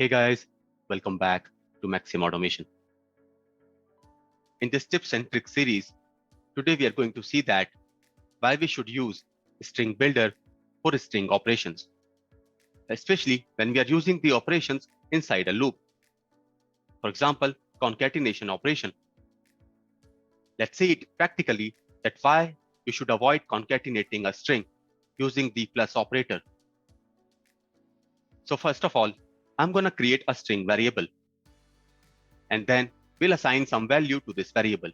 Hey guys, welcome back to Maxim Automation. In this tips and tricks series, today we are going to see that why we should use string builder for string operations, especially when we are using the operations inside a loop. For example, concatenation operation. Let's say it practically that why you should avoid concatenating a string using the plus operator. So first of all, I'm going to create a string variable, and then we'll assign some value to this variable.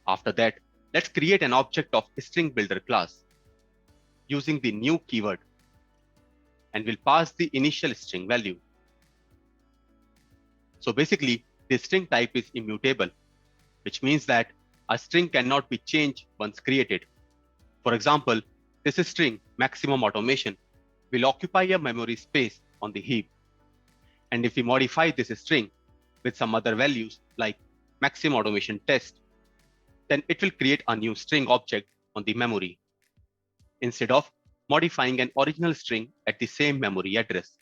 After that, let's create an object of string builder class using the new keyword, and we'll pass the initial string value. So basically, the string type is immutable, which means that a string cannot be changed once created. For example, this string maximum automation will occupy a memory space on the heap. And if we modify this string with some other values like maximum automation test, then it will create a new string object on the memory, instead of modifying an original string at the same memory address.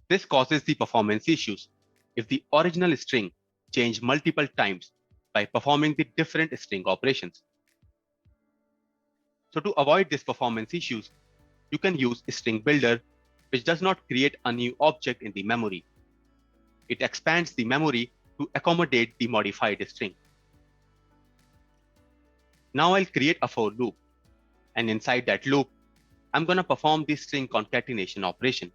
This causes the performance issues if the original string changed multiple times by performing the different string operations. So to avoid these performance issues, you can use string builder, which does not create a new object in the memory. It expands the memory to accommodate the modified string. Now I'll create a for loop, and inside that loop, I'm going to perform the string concatenation operation.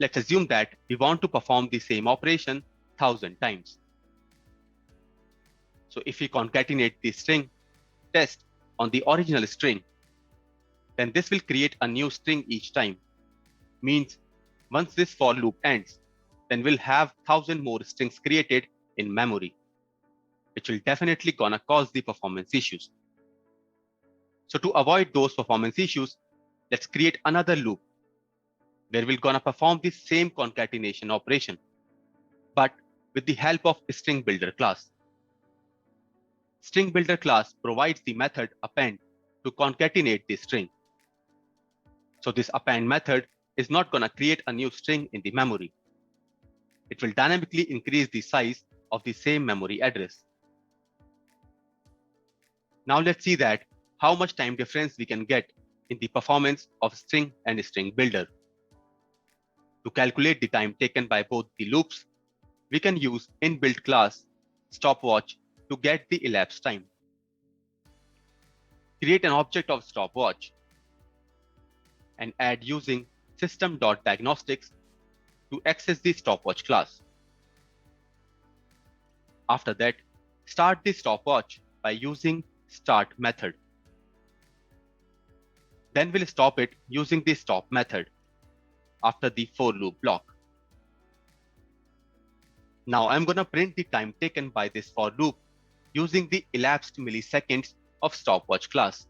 Let's assume that we want to perform the same operation 1,000 times. So if we concatenate the string test on the original string, then this will create a new string each time. Means once this for loop ends, then we'll have 1,000 more strings created in memory, which will definitely gonna cause the performance issues. So to avoid those performance issues, let's create another loop where we're gonna perform the same concatenation operation, but with the help of string builder class. String builder class provides the method append to concatenate the string. So this append method is not gonna create a new string in the memory. It will dynamically increase the size of the same memory address. Now let's see that how much time difference we can get in the performance of string and string builder. To calculate the time taken by both the loops, we can use inbuilt class stopwatch to get the elapsed time. Create an object of stopwatch and add using system.diagnostics to access the stopwatch class. After that, start the stopwatch by using start method. Then we'll stop it using the stop method after the for loop block. Now I'm going to print the time taken by this for loop using the elapsed milliseconds of stopwatch class.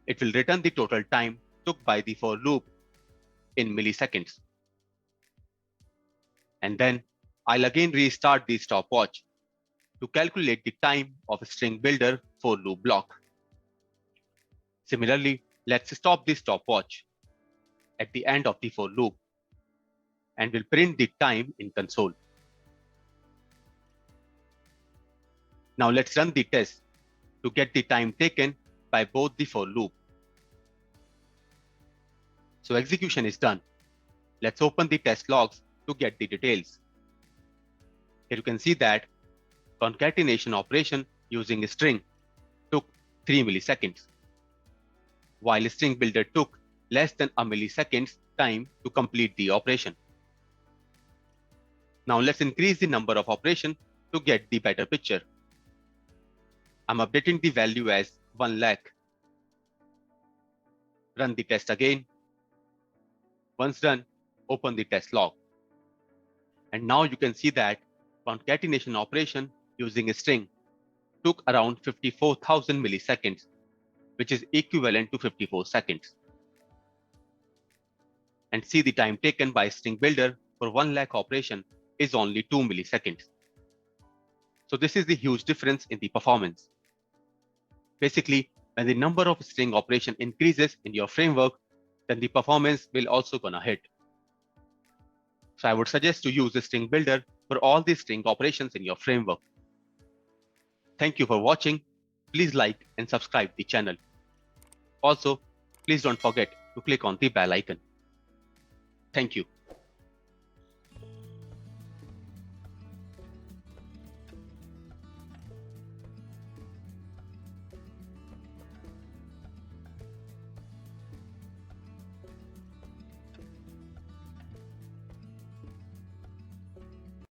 It will return the total time took by the for loop in milliseconds. And then I'll again restart the stopwatch to calculate the time of a string builder for loop block. Similarly, let's stop the stopwatch at the end of the for loop, and we'll print the time in console. Now let's run the test to get the time taken by both the for loop. So execution is done. Let's open the test logs to get the details. Here you can see that concatenation operation using a string took 3 milliseconds, while string builder took less than a millisecond time to complete the operation. Now let's increase the number of operations to get the better picture. I'm updating the value as 1 lakh. Run the test again. Once done, open the test log. And now you can see that concatenation operation using a string took around 54,000 milliseconds, which is equivalent to 54 seconds. And see the time taken by string builder for 1 lakh operation is only 2 milliseconds. So this is the huge difference in the performance. Basically, when the number of string operation increases in your framework, then the performance will also gonna hit. So I would suggest to use the string builder for all the string operations in your framework. Thank you for watching. Please like and subscribe the channel. Also, please don't forget to click on the bell icon. Thank you.